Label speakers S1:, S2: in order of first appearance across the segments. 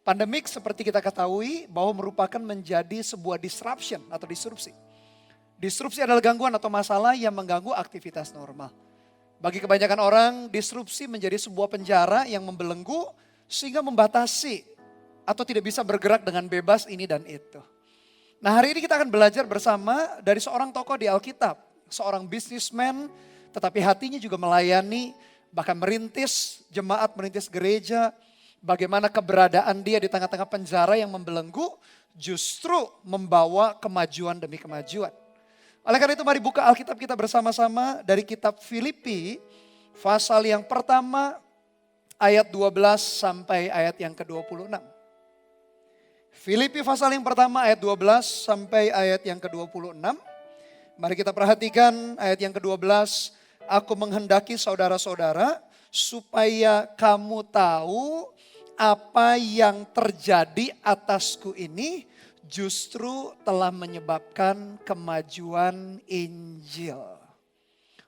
S1: Pandemik seperti kita ketahui bahwa merupakan menjadi sebuah disruption atau disrupsi. Disrupsi adalah gangguan atau masalah yang mengganggu aktivitas normal. Bagi kebanyakan orang, disrupsi menjadi sebuah penjara yang membelenggu sehingga membatasi atau tidak bisa bergerak dengan bebas ini dan itu. Nah, hari ini kita akan belajar bersama dari seorang tokoh di Alkitab. Seorang bisnismen tetapi hatinya juga melayani, bahkan merintis jemaat, merintis gereja. Bagaimana keberadaan dia di tengah-tengah penjara yang membelenggu justru membawa kemajuan demi kemajuan. Oleh karena itu mari buka Alkitab kita bersama-sama dari kitab Filipi pasal yang pertama ayat 12 sampai ayat yang ke-26. Filipi pasal yang pertama ayat 12 sampai ayat yang ke-26. Mari kita perhatikan ayat yang ke-12. Aku menghendaki saudara-saudara supaya kamu tahu apa yang terjadi atasku ini justru telah menyebabkan kemajuan Injil.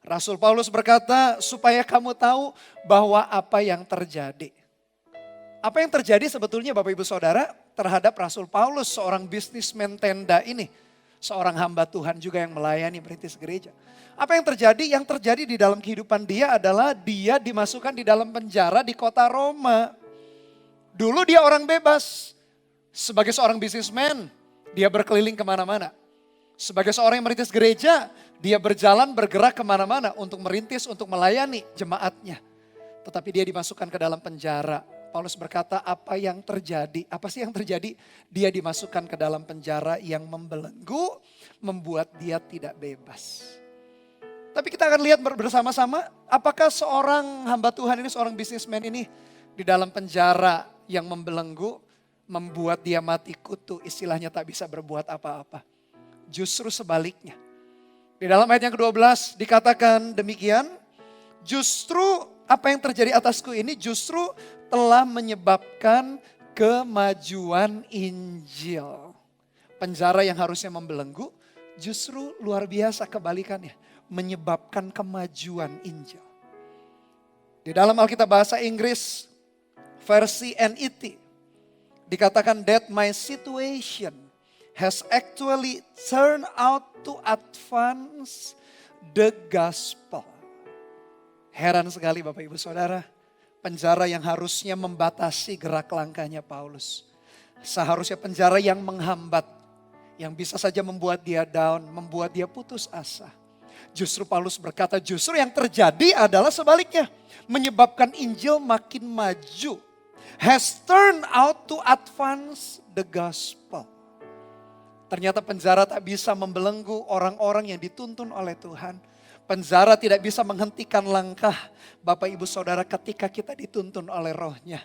S1: Rasul Paulus berkata supaya kamu tahu bahwa apa yang terjadi. Apa yang terjadi sebetulnya Bapak Ibu Saudara terhadap Rasul Paulus, seorang bisnismen tenda ini. Seorang hamba Tuhan juga yang melayani merintis gereja. Apa yang terjadi? Yang terjadi di dalam kehidupan dia adalah dia dimasukkan di dalam penjara di kota Roma. Dulu dia orang bebas. Sebagai seorang bisnismen, dia berkeliling kemana-mana. Sebagai seorang yang merintis gereja, dia berjalan bergerak kemana-mana untuk merintis, untuk melayani jemaatnya. Tetapi dia dimasukkan ke dalam penjara. Paulus berkata apa yang terjadi? Apa sih yang terjadi? Dia dimasukkan ke dalam penjara yang membelenggu, membuat dia tidak bebas. Tapi kita akan lihat bersama-sama apakah seorang hamba Tuhan ini, seorang bisnismen ini di dalam penjara yang membelenggu, membuat dia mati kutu, istilahnya tak bisa berbuat apa-apa. Justru sebaliknya. Di dalam ayat yang ke-12 dikatakan demikian, justru apa yang terjadi atasku ini justru telah menyebabkan kemajuan Injil. Penjara yang harusnya membelenggu, justru luar biasa kebalikannya, menyebabkan kemajuan Injil. Di dalam Alkitab bahasa Inggris, versi NET, dikatakan that my situation has actually turned out to advance the gospel. Heran sekali Bapak Ibu Saudara, penjara yang harusnya membatasi gerak langkahnya Paulus. Seharusnya penjara yang menghambat, yang bisa saja membuat dia down, membuat dia putus asa. Justru Paulus berkata justru yang terjadi adalah sebaliknya. Menyebabkan Injil makin maju. Has turned out to advance the gospel. Ternyata penjara tak bisa membelenggu orang-orang yang dituntun oleh Tuhan. Penjara tidak bisa menghentikan langkah Bapak Ibu Saudara ketika kita dituntun oleh Roh-Nya.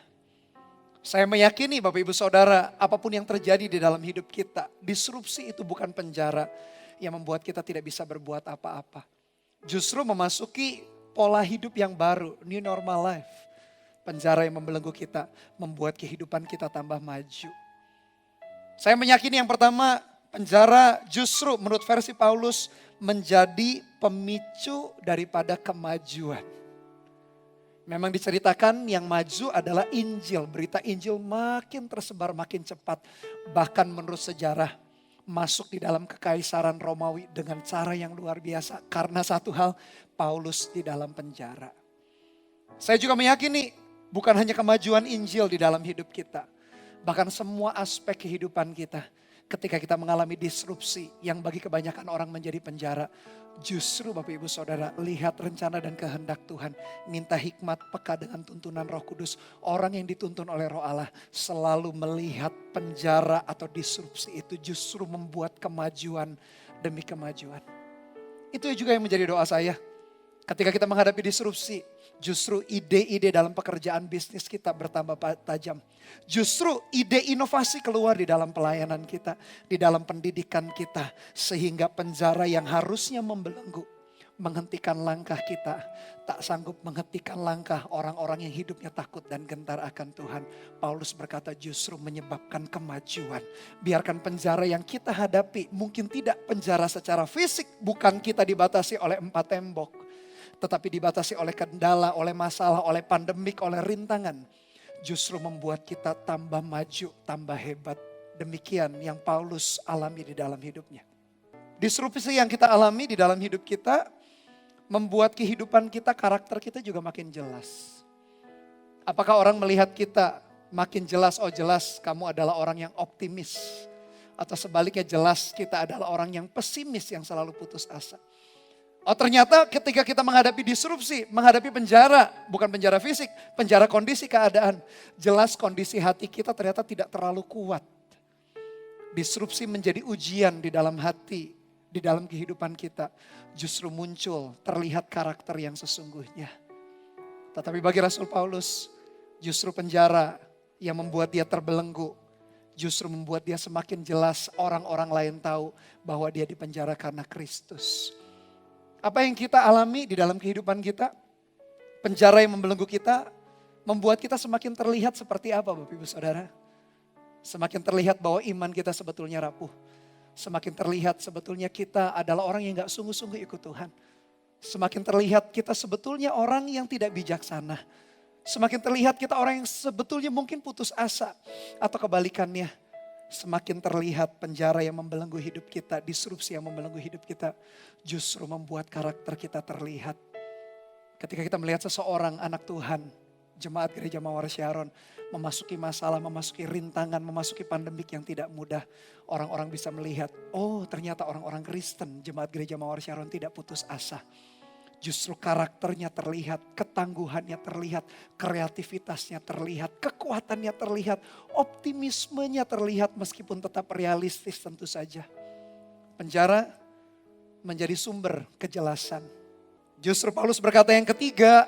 S1: Saya meyakini Bapak Ibu Saudara, apapun yang terjadi di dalam hidup kita, disrupsi itu bukan penjara yang membuat kita tidak bisa berbuat apa-apa. Justru memasuki pola hidup yang baru, new normal life. Penjara yang membelenggu kita, membuat kehidupan kita tambah maju. Saya meyakini yang pertama, penjara justru menurut versi Paulus menjadi pemicu daripada kemajuan. Memang diceritakan yang maju adalah Injil. Berita Injil makin tersebar, makin cepat. Bahkan menurut sejarah masuk di dalam kekaisaran Romawi dengan cara yang luar biasa. Karena satu hal, Paulus di dalam penjara. Saya juga meyakini bukan hanya kemajuan Injil di dalam hidup kita. Bahkan semua aspek kehidupan kita. Ketika kita mengalami disrupsi yang bagi kebanyakan orang menjadi penjara. Justru Bapak Ibu Saudara lihat rencana dan kehendak Tuhan. Minta hikmat peka dengan tuntunan Roh Kudus. Orang yang dituntun oleh Roh Allah selalu melihat penjara atau disrupsi itu justru membuat kemajuan demi kemajuan. Itu juga yang menjadi doa saya. Ketika kita menghadapi disrupsi, justru ide-ide dalam pekerjaan bisnis kita bertambah tajam. Justru ide inovasi keluar di dalam pelayanan kita, di dalam pendidikan kita. Sehingga penjara yang harusnya membelenggu, menghentikan langkah kita. Tak sanggup menghentikan langkah orang-orang yang hidupnya takut dan gentar akan Tuhan. Paulus berkata justru menyebabkan kemajuan. Biarkan penjara yang kita hadapi, mungkin tidak penjara secara fisik, bukan kita dibatasi oleh 4 tembok. Tetapi dibatasi oleh kendala, oleh masalah, oleh pandemik, oleh rintangan. justru membuat kita tambah maju, tambah hebat. Demikian yang Paulus alami di dalam hidupnya. Disrupsi yang kita alami di dalam hidup kita membuat kehidupan kita, karakter kita juga makin jelas. Apakah orang melihat kita makin jelas, oh jelas kamu adalah orang yang optimis. Atau sebaliknya jelas kita adalah orang yang pesimis yang selalu putus asa. Oh ternyata ketika kita menghadapi disrupsi, menghadapi penjara, bukan penjara fisik, penjara kondisi keadaan. Jelas kondisi hati kita ternyata tidak terlalu kuat. Disrupsi menjadi ujian di dalam hati, di dalam kehidupan kita. Justru muncul, terlihat karakter yang sesungguhnya. Tetapi bagi Rasul Paulus, justru penjara yang membuat dia terbelenggu. Justru membuat dia semakin jelas orang-orang lain tahu bahwa dia dipenjara karena Kristus. Apa yang kita alami di dalam kehidupan kita, penjara yang membelenggu kita, membuat kita semakin terlihat seperti apa Bapak Ibu Saudara. Semakin terlihat bahwa iman kita sebetulnya rapuh. Semakin terlihat sebetulnya kita adalah orang yang gak sungguh-sungguh ikut Tuhan. Semakin terlihat kita sebetulnya orang yang tidak bijaksana. Semakin terlihat kita orang yang sebetulnya mungkin putus asa. Atau kebalikannya, semakin terlihat penjara yang membelenggu hidup kita, disrupsi yang membelenggu hidup kita, justru membuat karakter kita terlihat. Ketika kita melihat seseorang anak Tuhan, jemaat gereja Mawar Syaron, memasuki masalah, memasuki rintangan, memasuki pandemik yang tidak mudah, orang-orang bisa melihat, oh ternyata orang-orang Kristen, jemaat gereja Mawar Syaron tidak putus asa. Justru karakternya terlihat, ketangguhannya terlihat, kreativitasnya terlihat, kekuatannya terlihat, optimismenya terlihat meskipun tetap realistis tentu saja. Penjara menjadi sumber kejelasan. Justru Paulus berkata yang ketiga,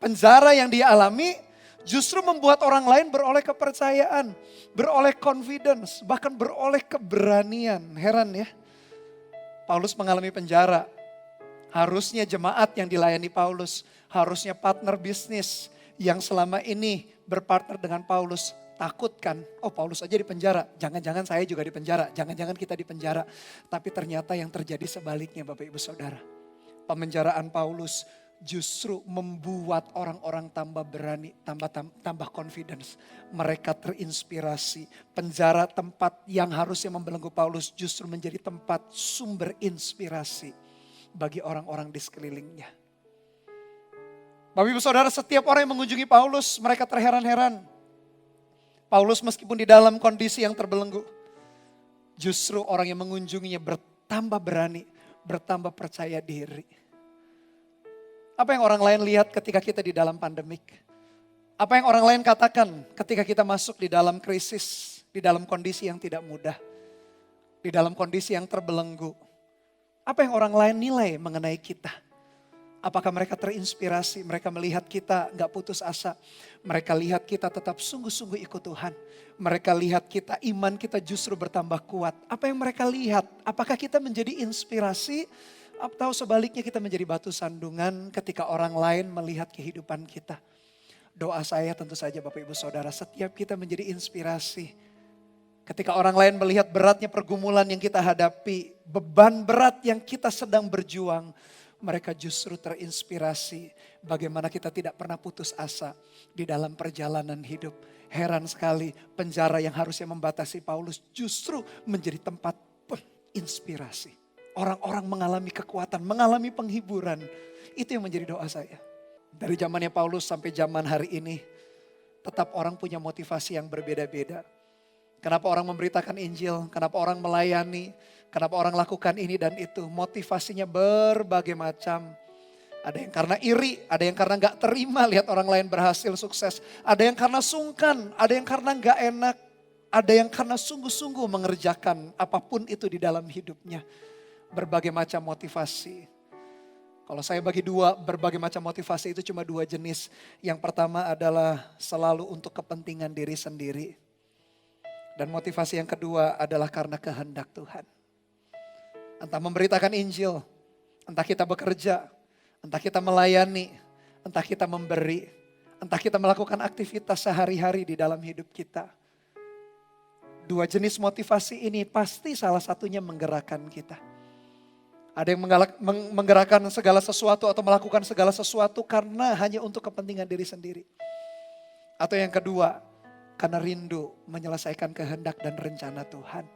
S1: penjara yang dia alami justru membuat orang lain beroleh kepercayaan, beroleh confidence, bahkan beroleh keberanian. Heran ya, Paulus mengalami penjara. Harusnya jemaat yang dilayani Paulus, harusnya partner bisnis yang selama ini berpartner dengan Paulus takutkan, oh Paulus aja di penjara, jangan-jangan saya juga di penjara, jangan-jangan kita di penjara. Tapi ternyata yang terjadi sebaliknya Bapak Ibu Saudara. Pemenjaraan Paulus justru membuat orang-orang tambah berani, tambah confidence. Mereka terinspirasi. Penjara tempat yang harusnya membelenggu Paulus justru menjadi tempat sumber inspirasi bagi orang-orang di sekelilingnya. Bapak Ibu Saudara, setiap orang yang mengunjungi Paulus, mereka terheran-heran. Paulus meskipun di dalam kondisi yang terbelenggu, justru orang yang mengunjunginya bertambah berani, bertambah percaya diri. Apa yang orang lain lihat ketika kita di dalam pandemik? Apa yang orang lain katakan ketika kita masuk di dalam krisis, di dalam kondisi yang tidak mudah, di dalam kondisi yang terbelenggu? Apa yang orang lain nilai mengenai kita? Apakah mereka terinspirasi, mereka melihat kita gak putus asa. Mereka lihat kita tetap sungguh-sungguh ikut Tuhan. Mereka lihat kita, iman kita justru bertambah kuat. Apa yang mereka lihat? Apakah kita menjadi inspirasi? Atau sebaliknya kita menjadi batu sandungan ketika orang lain melihat kehidupan kita? Doa saya tentu saja Bapak Ibu Saudara, setiap kita menjadi inspirasi. Ketika orang lain melihat beratnya pergumulan yang kita hadapi, beban berat yang kita sedang berjuang, mereka justru terinspirasi bagaimana kita tidak pernah putus asa di dalam perjalanan hidup. Heran sekali, penjara yang harusnya membatasi Paulus justru menjadi tempat inspirasi. Orang-orang mengalami kekuatan, mengalami penghiburan. Itu yang menjadi doa saya. Dari zamannya Paulus sampai zaman hari ini, tetap orang punya motivasi yang berbeda-beda. Kenapa orang memberitakan Injil, kenapa orang melayani, kenapa orang lakukan ini dan itu. Motivasinya berbagai macam. Ada yang karena iri, ada yang karena gak terima lihat orang lain berhasil sukses. Ada yang karena sungkan, ada yang karena gak enak. Ada yang karena sungguh-sungguh mengerjakan apapun itu di dalam hidupnya. Berbagai macam motivasi. Kalau saya bagi dua, berbagai macam motivasi itu cuma dua jenis. Yang pertama adalah selalu untuk kepentingan diri sendiri. Dan motivasi yang kedua adalah karena kehendak Tuhan. Entah memberitakan Injil, entah kita bekerja, entah kita melayani, entah kita memberi, entah kita melakukan aktivitas sehari-hari di dalam hidup kita. Dua jenis motivasi ini pasti salah satunya menggerakkan kita. Ada yang menggerakkan segala sesuatu atau melakukan segala sesuatu karena hanya untuk kepentingan diri sendiri. Atau yang kedua, karena rindu menyelesaikan kehendak dan rencana Tuhan.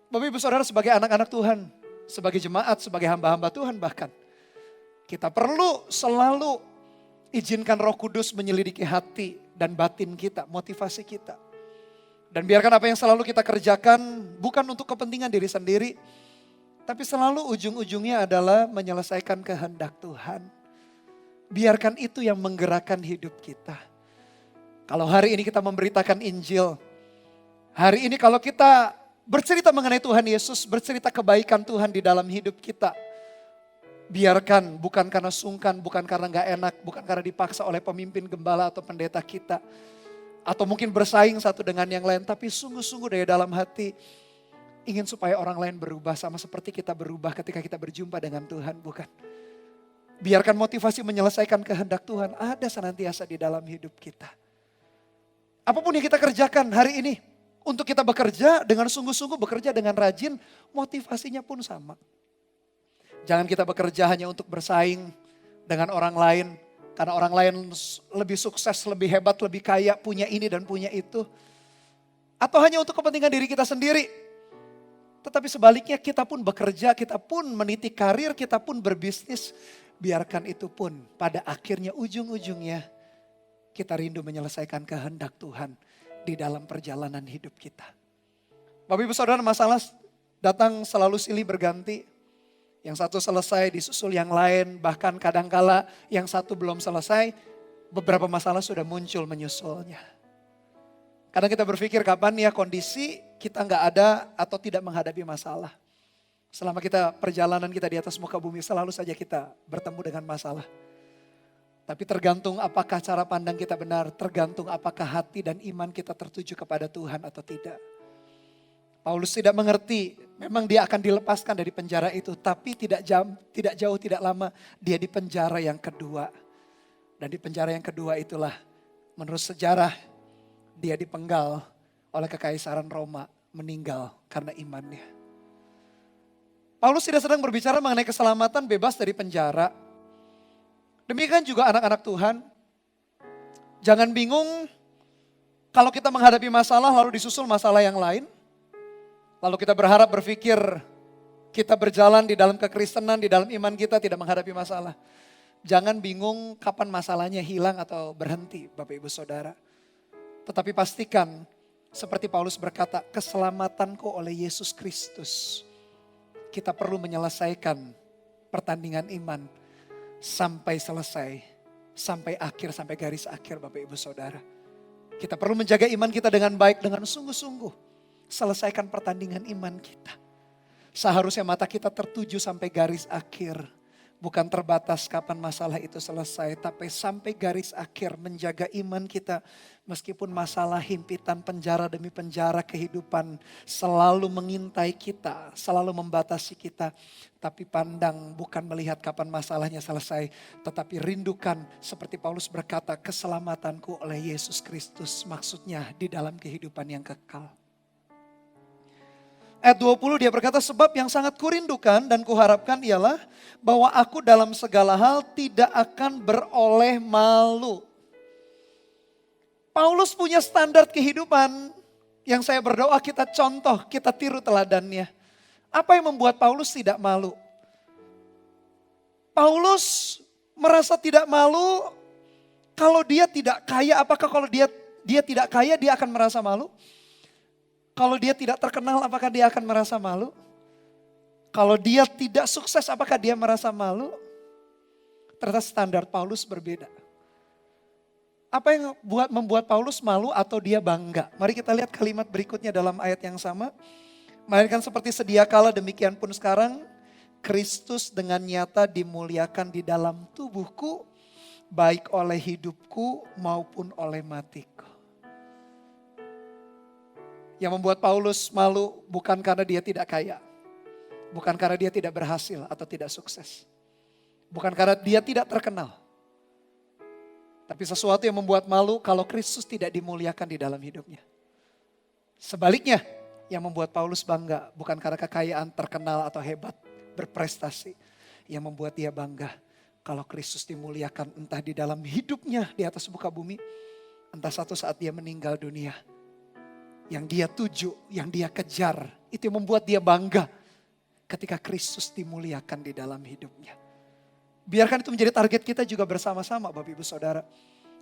S1: Bapak Ibu Saudara, sebagai anak-anak Tuhan, sebagai jemaat, sebagai hamba-hamba Tuhan bahkan, kita perlu selalu izinkan Roh Kudus menyelidiki hati dan batin kita, motivasi kita. Dan biarkan apa yang selalu kita kerjakan bukan untuk kepentingan diri sendiri, tapi selalu ujung-ujungnya adalah menyelesaikan kehendak Tuhan. Biarkan itu yang menggerakkan hidup kita. Kalau hari ini kita memberitakan Injil, hari ini kalau kita bercerita mengenai Tuhan Yesus, bercerita kebaikan Tuhan di dalam hidup kita, biarkan bukan karena sungkan, bukan karena gak enak, bukan karena dipaksa oleh pemimpin gembala atau pendeta kita, atau mungkin bersaing satu dengan yang lain, tapi sungguh-sungguh dari dalam hati ingin supaya orang lain berubah sama seperti kita berubah ketika kita berjumpa dengan Tuhan, bukan? Biarkan motivasi menyelesaikan kehendak Tuhan ada senantiasa di dalam hidup kita. Apapun yang kita kerjakan hari ini, untuk kita bekerja dengan sungguh-sungguh, bekerja dengan rajin, motivasinya pun sama. Jangan kita bekerja hanya untuk bersaing dengan orang lain, karena orang lain lebih sukses, lebih hebat, lebih kaya, punya ini dan punya itu. Atau hanya untuk kepentingan diri kita sendiri. Tetapi sebaliknya kita pun bekerja, kita pun meniti karir, kita pun berbisnis. Biarkan itu pun pada akhirnya ujung-ujungnya kita rindu menyelesaikan kehendak Tuhan di dalam perjalanan hidup kita. Bapak Ibu Saudara, masalah datang selalu silih berganti. Yang satu selesai disusul yang lain, bahkan kadangkala yang satu belum selesai, beberapa masalah sudah muncul menyusulnya. Kadang kita berpikir kapan ya kondisi kita nggak ada atau tidak menghadapi masalah. Selama kita perjalanan kita di atas muka bumi selalu saja kita bertemu dengan masalah. Tapi tergantung apakah cara pandang kita benar, tergantung apakah hati dan iman kita tertuju kepada Tuhan atau tidak. Paulus tidak mengerti, memang dia akan dilepaskan dari penjara itu, tapi tidak jauh, tidak lama dia di penjara yang kedua. Dan di penjara yang kedua itulah menurut sejarah dia dipenggal oleh kekaisaran Roma, meninggal karena imannya. Paulus tidak sedang berbicara mengenai keselamatan bebas dari penjara. Demikian juga anak-anak Tuhan. Jangan bingung kalau kita menghadapi masalah lalu disusul masalah yang lain. Lalu kita berharap berpikir kita berjalan di dalam kekristenan, di dalam iman kita tidak menghadapi masalah. Jangan bingung kapan masalahnya hilang atau berhenti Bapak Ibu Saudara. Tetapi pastikan seperti Paulus berkata, keselamatanku oleh Yesus Kristus. Kita perlu menyelesaikan pertandingan iman sampai selesai, sampai akhir, sampai garis akhir Bapak Ibu Saudara. Kita perlu menjaga iman kita dengan baik, dengan sungguh-sungguh. Selesaikan pertandingan iman kita. Seharusnya mata kita tertuju sampai garis akhir. Bukan terbatas kapan masalah itu selesai, tapi sampai garis akhir menjaga iman kita. Meskipun masalah himpitan penjara demi penjara kehidupan selalu mengintai kita, selalu membatasi kita. Tapi pandang bukan melihat kapan masalahnya selesai, tetapi rindukan seperti Paulus berkata, keselamatanku oleh Yesus Kristus. Maksudnya di dalam kehidupan yang kekal. Ayat 20 dia berkata, sebab yang sangat kurindukan dan kuharapkan ialah bahwa aku dalam segala hal tidak akan beroleh malu. Paulus punya standar kehidupan yang saya berdoa kita contoh, kita tiru teladannya. Apa yang membuat Paulus tidak malu? Paulus merasa tidak malu kalau dia tidak kaya. Apakah kalau dia tidak kaya dia akan merasa malu? Kalau dia tidak terkenal, apakah dia akan merasa malu? Kalau dia tidak sukses, apakah dia merasa malu? Ternyata standar Paulus berbeda. Apa yang membuat Paulus malu atau dia bangga? Mari kita lihat kalimat berikutnya dalam ayat yang sama. Melainkan seperti sedia kala demikian pun sekarang, Kristus dengan nyata dimuliakan di dalam tubuhku, baik oleh hidupku maupun oleh matiku. Yang membuat Paulus malu bukan karena dia tidak kaya. Bukan karena dia tidak berhasil atau tidak sukses. Bukan karena dia tidak terkenal. Tapi sesuatu yang membuat malu kalau Kristus tidak dimuliakan di dalam hidupnya. Sebaliknya yang membuat Paulus bangga bukan karena kekayaan, terkenal atau hebat, berprestasi. Yang membuat dia bangga kalau Kristus dimuliakan entah di dalam hidupnya di atas muka bumi. Entah satu saat dia meninggal dunia. Yang dia tuju, yang dia kejar. Itu yang membuat dia bangga ketika Kristus dimuliakan di dalam hidupnya. Biarkan itu menjadi target kita juga bersama-sama Bapak Ibu Saudara.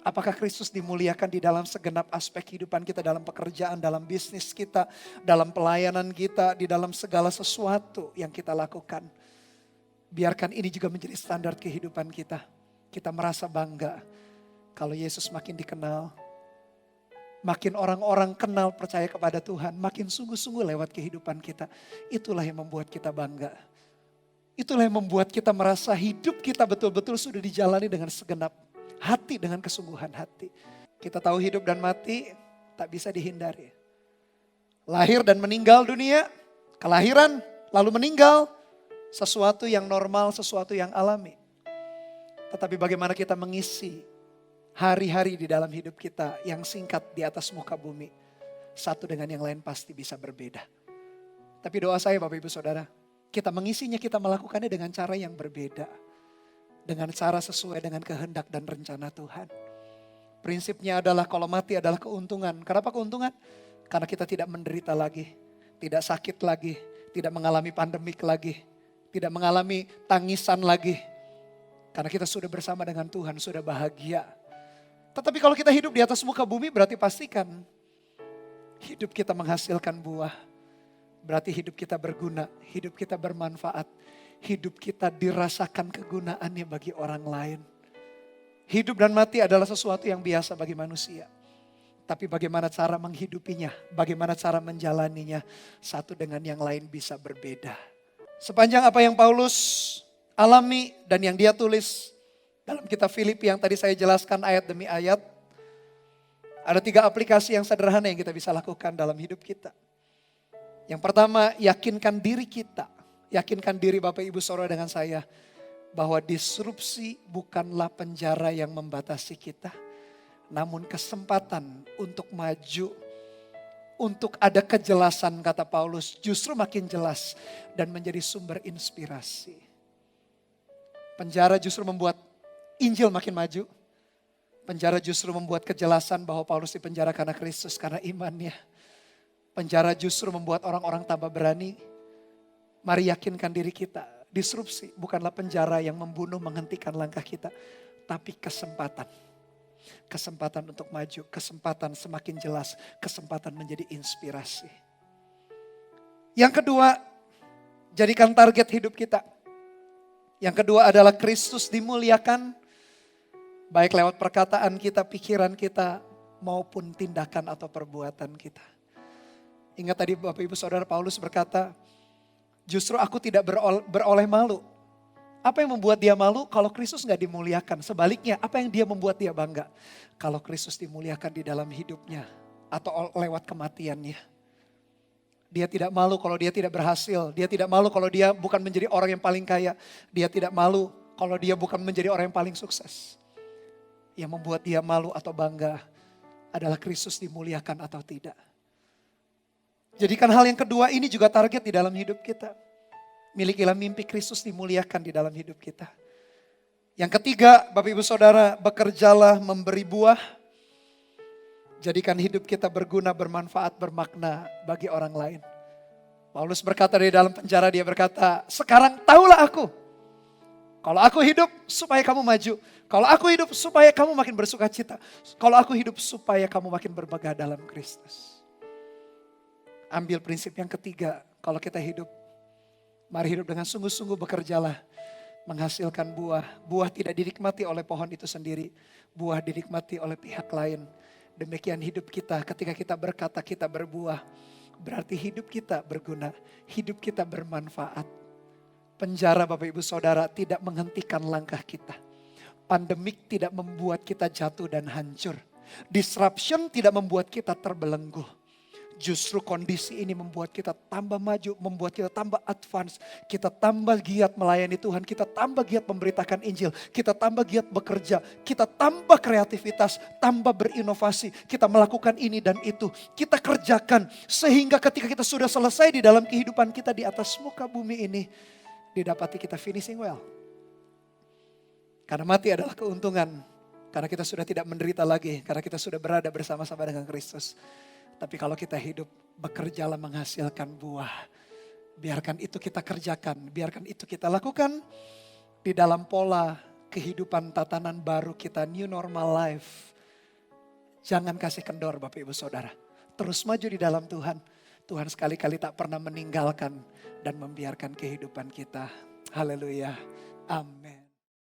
S1: Apakah Kristus dimuliakan di dalam segenap aspek kehidupan kita, dalam pekerjaan, dalam bisnis kita, dalam pelayanan kita, di dalam segala sesuatu yang kita lakukan. Biarkan ini juga menjadi standar kehidupan kita. Kita merasa bangga kalau Yesus makin dikenal. Makin orang-orang kenal percaya kepada Tuhan, makin sungguh-sungguh lewat kehidupan kita. Itulah yang membuat kita bangga. Itulah yang membuat kita merasa hidup kita betul-betul sudah dijalani dengan segenap hati, dengan kesungguhan hati. Kita tahu hidup dan mati tak bisa dihindari. Lahir dan meninggal dunia, kelahiran lalu meninggal, sesuatu yang normal, sesuatu yang alami. Tetapi bagaimana kita mengisi hari-hari di dalam hidup kita yang singkat di atas muka bumi. Satu dengan yang lain pasti bisa berbeda. Tapi doa saya Bapak Ibu Saudara, kita mengisinya, kita melakukannya dengan cara yang berbeda. Dengan cara sesuai dengan kehendak dan rencana Tuhan. Prinsipnya adalah kalau mati adalah keuntungan. Kenapa keuntungan? Karena kita tidak menderita lagi. Tidak sakit lagi. Tidak mengalami pandemik lagi. Tidak mengalami tangisan lagi. Karena kita sudah bersama dengan Tuhan, sudah bahagia. Tetapi kalau kita hidup di atas muka bumi berarti pastikan hidup kita menghasilkan buah. Berarti hidup kita berguna, hidup kita bermanfaat. Hidup kita dirasakan kegunaannya bagi orang lain. Hidup dan mati adalah sesuatu yang biasa bagi manusia. Tapi bagaimana cara menghidupinya, bagaimana cara menjalaninya, satu dengan yang lain bisa berbeda. Sepanjang apa yang Paulus alami dan yang dia tulis dalam kitab Filipi yang tadi saya jelaskan ayat demi ayat, ada 3 aplikasi yang sederhana yang kita bisa lakukan dalam hidup kita. Yang pertama, yakinkan diri kita. Yakinkan diri Bapak Ibu Saudara dengan saya bahwa disrupsi bukanlah penjara yang membatasi kita. Namun kesempatan untuk maju, untuk ada kejelasan kata Paulus justru makin jelas dan menjadi sumber inspirasi. Penjara justru membuat Injil makin maju. Penjara justru membuat kejelasan bahwa Paulus dipenjara karena Kristus, karena imannya. Penjara justru membuat orang-orang tambah berani. Mari yakinkan diri kita, disrupsi bukanlah penjara yang membunuh, menghentikan langkah kita. Tapi kesempatan. Kesempatan untuk maju, kesempatan semakin jelas, kesempatan menjadi inspirasi. Yang kedua, jadikan target hidup kita. Yang kedua adalah Kristus dimuliakan, baik lewat perkataan kita, pikiran kita, maupun tindakan atau perbuatan kita. Ingat tadi Bapak Ibu Saudara Paulus berkata, justru aku tidak beroleh malu. Apa yang membuat dia malu? Kalau Kristus gak dimuliakan. Sebaliknya, apa yang dia membuat dia bangga? Kalau Kristus dimuliakan di dalam hidupnya atau lewat kematiannya. Dia tidak malu kalau dia tidak berhasil. Dia tidak malu kalau dia bukan menjadi orang yang paling kaya. Dia tidak malu kalau dia bukan menjadi orang yang paling sukses. Yang membuat dia malu atau bangga adalah Kristus dimuliakan atau tidak. Jadikan hal yang kedua ini juga target di dalam hidup kita. Milikilah mimpi Kristus dimuliakan di dalam hidup kita. Yang ketiga, Bapak Ibu Saudara, bekerjalah memberi buah. Jadikan hidup kita berguna, bermanfaat, bermakna bagi orang lain. Paulus berkata di dalam penjara, dia berkata, sekarang tahulah aku. Kalau aku hidup supaya kamu maju. Kalau aku hidup supaya kamu makin bersuka cita. Kalau aku hidup supaya kamu makin bermegah dalam Kristus. Ambil prinsip yang ketiga, kalau kita hidup, mari hidup dengan sungguh-sungguh bekerjalah. Menghasilkan buah. Buah tidak dinikmati oleh pohon itu sendiri. Buah dinikmati oleh pihak lain. Demikian hidup kita, ketika kita berkata kita berbuah. Berarti hidup kita berguna, hidup kita bermanfaat. Penjara Bapak Ibu Saudara tidak menghentikan langkah kita. Pandemik tidak membuat kita jatuh dan hancur. Disruption tidak membuat kita terbelenggu. Justru kondisi ini membuat kita tambah maju, membuat kita tambah advance. Kita tambah giat melayani Tuhan, kita tambah giat memberitakan Injil. Kita tambah giat bekerja, kita tambah kreativitas, tambah berinovasi. Kita melakukan ini dan itu, kita kerjakan. Sehingga ketika kita sudah selesai di dalam kehidupan kita di atas muka bumi ini, didapati kita finishing well. Karena mati adalah keuntungan, Karena kita sudah tidak menderita lagi, karena kita sudah berada bersama-sama dengan Kristus. Tapi kalau kita hidup, bekerjalah menghasilkan buah. Biarkan itu kita kerjakan, biarkan itu kita lakukan di dalam pola kehidupan tatanan baru kita, new normal life. Jangan kasih kendor Bapak Ibu Saudara. Terus maju di dalam Tuhan. Tuhan sekali-kali tak pernah meninggalkan dan membiarkan kehidupan kita. Haleluya. Amin.